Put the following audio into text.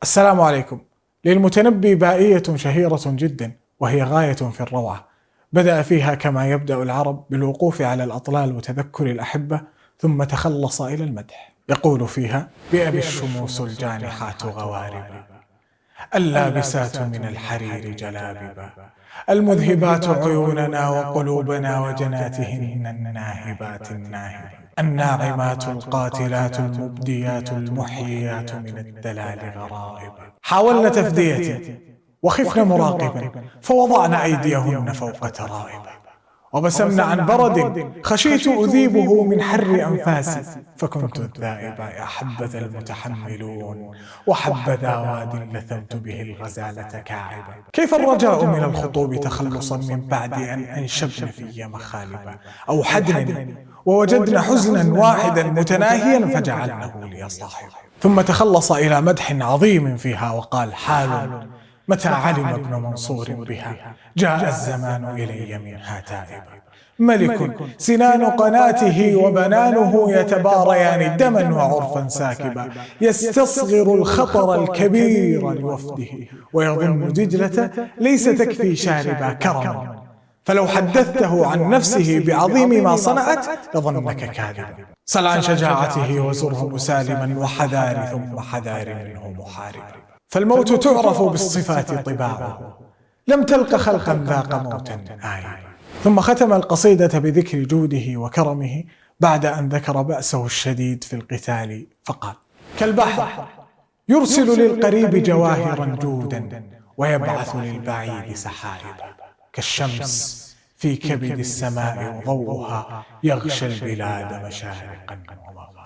السلام عليكم. للمتنبي بائية شهيرة جدا وهي غاية في الروعة. بدأ فيها كما يبدأ العرب بالوقوف على الأطلال وتذكر الأحبة، ثم تخلص إلى المدح. يقول فيها: بأبي الشموس الجانحات غواربا، اللابسات من الحرير جلاببا، المذهبات عيوننا وقلوبنا وجناتهن الناهبات الناهبة، الناعمات القاتلات المبديات المحييات من الدلال غرائبا. حاولن تفديتي وخفن مراقبا، فوضعن أيديهن فوق ترائب، وبسمن عن برد خشيت أذيبه من حر أنفاسي، فكنت الذائب. يا حبذا المتحملون وحبذا واد لثمت به الغزالة كاعبا. كيف الرجاء من الخطوب تخلصا من بعد أن أنشبن في مخالبا، أو حدن ووجدن حزنا واحدا متناهيا فجعلنه لي صاحبا. ثم تخلص إلى مدح عظيم فيها وقال: حال متى علم ابن منصور بها، جاء الزمان إلي منها تائبا. ملك سنان قناته وبنانه يتباريان دما وعرفا ساكبا، يستصغر الخطر الكبير لوفده، ويظن دجلة ليس تكفي شاربا كرما، فلو حدثته عن نفسه بعظيم ما صنعت لظنك كاذبا. سل عن شجاعته وزره مسالما، وحذار ثم حذار منه محاربا. فالموت تعرف بالصفات طباعه، لم تلق خلقا ذاق موتا آيبا. ثم ختم القصيدة بذكر جوده وكرمه بعد أن ذكر بأسه الشديد في القتال، فقال: كالبحر يرسل للقريب جواهرا جودا، ويبعث للبعيد سحائبا، كالشمس في كبد السماء وضوءها يغشى البلاد مشارقا ومغاربا.